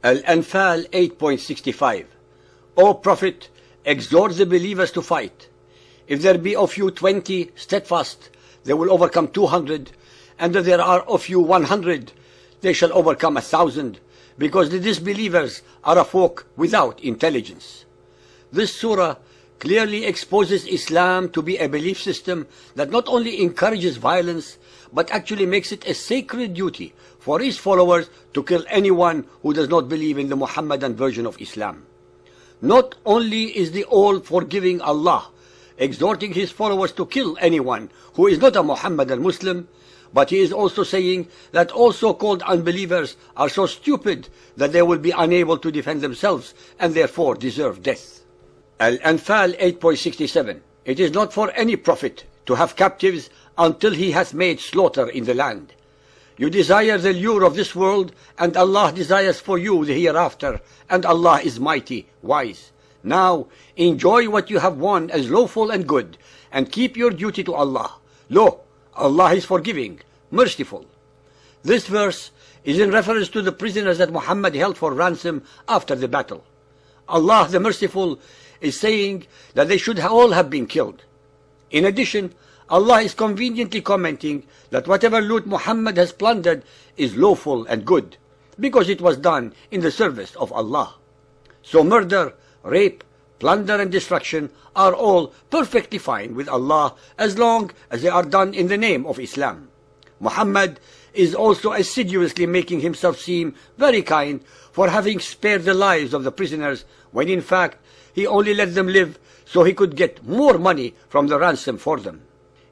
Al-Anfal 8.65. O Prophet, exhort the believers to fight. If there be of you 20 steadfast, they will overcome 200, and if there are of you 100, they shall overcome 1,000, because the disbelievers are a folk without intelligence. This surah clearly exposes Islam to be a belief system that not only encourages violence, but actually makes it a sacred duty for its followers to kill anyone who does not believe in the Muhammadan version of Islam. Not only is the all-forgiving Allah exhorting his followers to kill anyone who is not a Muhammadan Muslim, but he is also saying that all so-called unbelievers are so stupid that they will be unable to defend themselves and therefore deserve death. Al-Anfal 8.67. It is not for any prophet to have captives until he hath made slaughter in the land. You desire the lure of this world, and Allah desires for you the hereafter, and Allah is mighty, wise. Now, enjoy what you have won as lawful and good, and keep your duty to Allah. Lo, Allah is forgiving, merciful. This verse is in reference to the prisoners that Muhammad held for ransom after the battle. Allah the Merciful is saying that they should all have been killed. In addition, Allah is conveniently commenting that whatever loot Muhammad has plundered is lawful and good, because it was done in the service of Allah. So murder, rape, plunder and destruction are all perfectly fine with Allah as long as they are done in the name of Islam. Muhammad is also assiduously making himself seem very kind for having spared the lives of the prisoners, when in fact he only let them live so he could get more money from the ransom for them.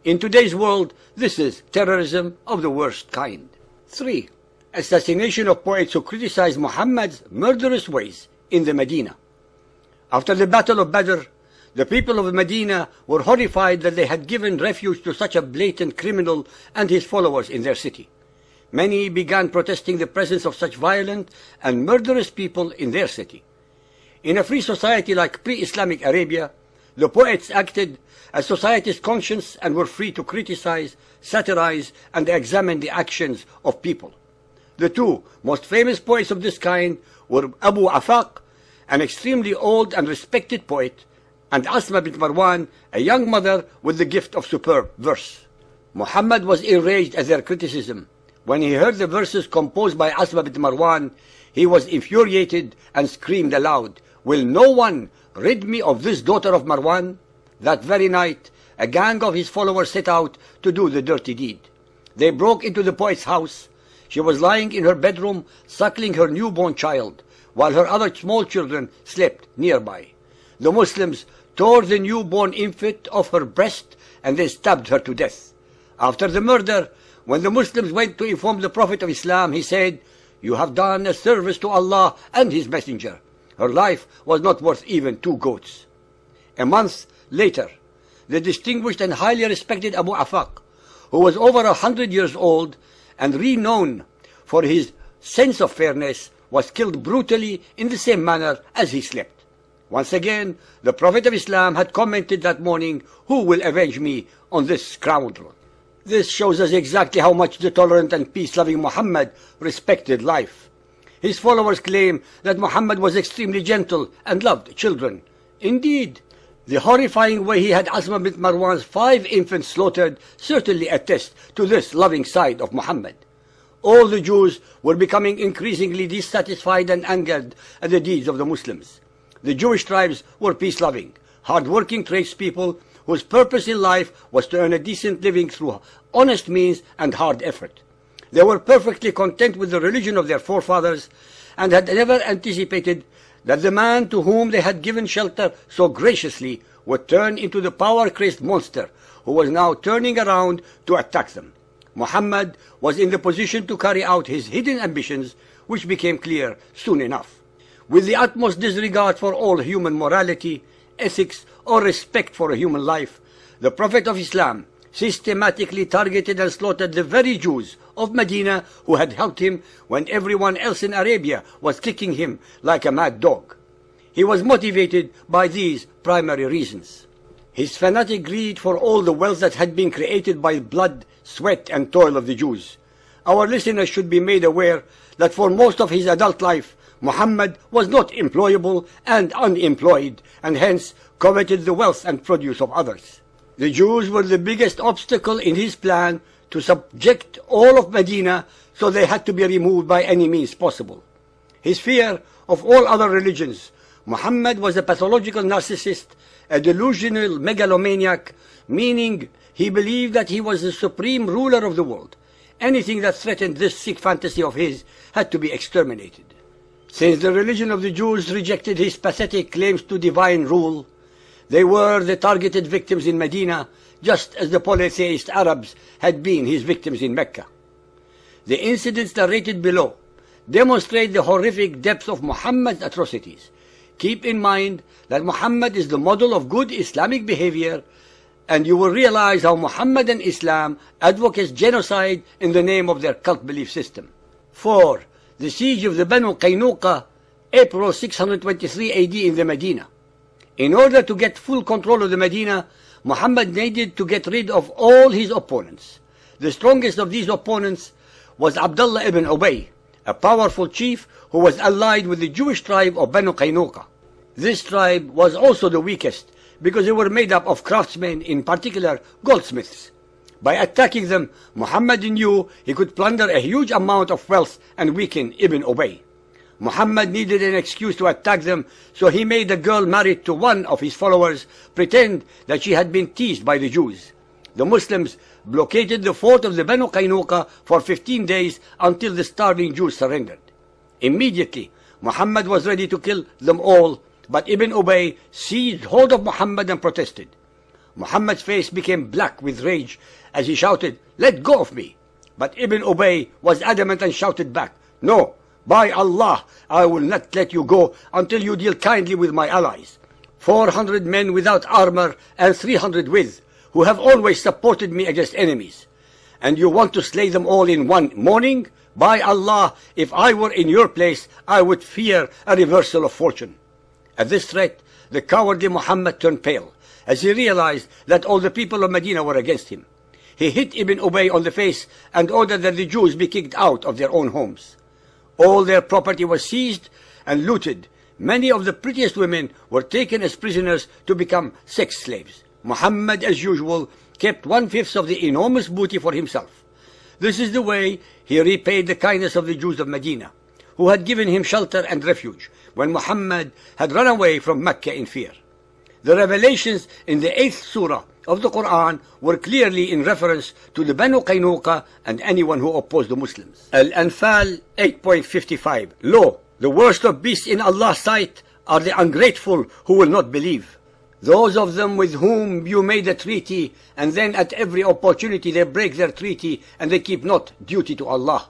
In today's world, this is terrorism of the worst kind. 3. Assassination of poets who criticize Muhammad's murderous ways in the Medina. After the Battle of Badr, the people of Medina were horrified that they had given refuge to such a blatant criminal and his followers in their city. Many began protesting the presence of such violent and murderous people in their city. In a free society like pre-Islamic Arabia, the poets acted as society's conscience and were free to criticize, satirize, and examine the actions of people. The two most famous poets of this kind were Abu Afaq, an extremely old and respected poet, and Asma bint Marwan, a young mother with the gift of superb verse. Muhammad was enraged at their criticism. When he heard the verses composed by Asma bint Marwan, he was infuriated and screamed aloud, "Will no one rid me of this daughter of Marwan?" That very night, a gang of his followers set out to do the dirty deed. They broke into the poet's house. She was lying in her bedroom, suckling her newborn child, while her other small children slept nearby. The Muslims tore the newborn infant off her breast and then stabbed her to death. After the murder, when the Muslims went to inform the Prophet of Islam, he said, "You have done a service to Allah and His Messenger. Her life was not worth even 2 goats." A month later, the distinguished and highly respected Abu Afaq, who was over 100 years old and renowned for his sense of fairness, was killed brutally in the same manner as he slept. Once again, the Prophet of Islam had commented that morning, "Who will avenge me on this scoundrel?" This shows us exactly how much the tolerant and peace-loving Muhammad respected life. His followers claim that Muhammad was extremely gentle and loved children. Indeed, the horrifying way he had Asma bint Marwan's 5 infants slaughtered certainly attests to this loving side of Muhammad. All the Jews were becoming increasingly dissatisfied and angered at the deeds of the Muslims. The Jewish tribes were peace-loving, hard-working tradespeople whose purpose in life was to earn a decent living through honest means and hard effort. They were perfectly content with the religion of their forefathers and had never anticipated that the man to whom they had given shelter so graciously would turn into the power-crazed monster who was now turning around to attack them. Muhammad was in the position to carry out his hidden ambitions, which became clear soon enough. With the utmost disregard for all human morality, ethics, or respect for a human life, the Prophet of Islam systematically targeted and slaughtered the very Jews of Medina who had helped him when everyone else in Arabia was kicking him like a mad dog. He was motivated by these primary reasons: his fanatic greed for all the wealth that had been created by blood, sweat, and toil of the Jews. Our listeners should be made aware that for most of his adult life, Muhammad was not employable and unemployed, and hence coveted the wealth and produce of others. The Jews were the biggest obstacle in his plan to subject all of Medina, so they had to be removed by any means possible. His fear of all other religions. Muhammad was a pathological narcissist, a delusional megalomaniac, meaning he believed that he was the supreme ruler of the world. Anything that threatened this sick fantasy of his had to be exterminated. Since the religion of the Jews rejected his pathetic claims to divine rule, they were the targeted victims in Medina, just as the polytheist Arabs had been his victims in Mecca. The incidents narrated below demonstrate the horrific depth of Muhammad's atrocities. Keep in mind that Muhammad is the model of good Islamic behavior, and you will realize how Muhammad and Islam advocates genocide in the name of their cult belief system. 4. The siege of the Banu Qaynuqa, April 623 AD in the Medina. In order to get full control of the Medina, Muhammad needed to get rid of all his opponents. The strongest of these opponents was Abdullah ibn Ubay, a powerful chief who was allied with the Jewish tribe of Banu Qaynuqa. This tribe was also the weakest because they were made up of craftsmen, in particular goldsmiths. By attacking them, Muhammad knew he could plunder a huge amount of wealth and weaken Ibn Ubay. Muhammad needed an excuse to attack them, so he made a girl married to one of his followers pretend that she had been teased by the Jews. The Muslims blockaded the fort of the Banu Qaynuqa for 15 days until the starving Jews surrendered. Immediately, Muhammad was ready to kill them all, but Ibn Ubay seized hold of Muhammad and protested. Muhammad's face became black with rage as he shouted, "Let go of me!" But Ibn Ubay was adamant and shouted back, "No, by Allah, I will not let you go until you deal kindly with my allies. 400 men without armor and 300 with, who have always supported me against enemies. And you want to slay them all in one morning? By Allah, if I were in your place, I would fear a reversal of fortune." At this threat, the cowardly Muhammad turned pale, as he realized that all the people of Medina were against him. He hit Ibn Ubay on the face and ordered that the Jews be kicked out of their own homes. All their property was seized and looted. Many of the prettiest women were taken as prisoners to become sex slaves. Muhammad, as usual, kept 1/5 of the enormous booty for himself. This is the way he repaid the kindness of the Jews of Medina, who had given him shelter and refuge when Muhammad had run away from Mecca in fear. The revelations in the 8th surah of the Quran were clearly in reference to the Banu Qaynuqa and anyone who opposed the Muslims. Al-Anfal 8.55. Lo, the worst of beasts in Allah's sight are the ungrateful who will not believe. Those of them with whom you made a treaty, and then at every opportunity they break their treaty and they keep not duty to Allah.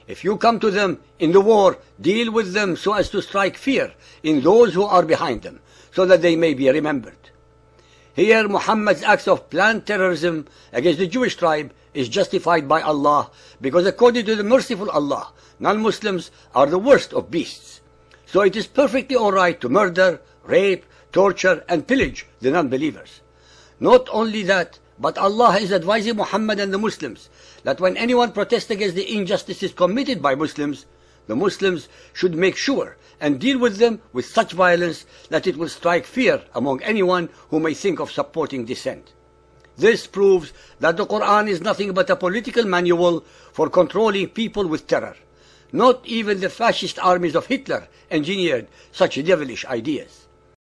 If you come to them in the war, deal with them so as to strike fear in those who are behind them, so that they may be remembered. Here Muhammad's acts of planned terrorism against the Jewish tribe is justified by Allah, because according to the merciful Allah, non-Muslims are the worst of beasts. So it is perfectly alright to murder, rape, torture and pillage the non-believers. Not only that, but Allah is advising Muhammad and the Muslims that when anyone protests against the injustices committed by Muslims, the Muslims should make sure and deal with them with such violence that it will strike fear among anyone who may think of supporting dissent. This proves that the Quran is nothing but a political manual for controlling people with terror. Not even the fascist armies of Hitler engineered such devilish ideas.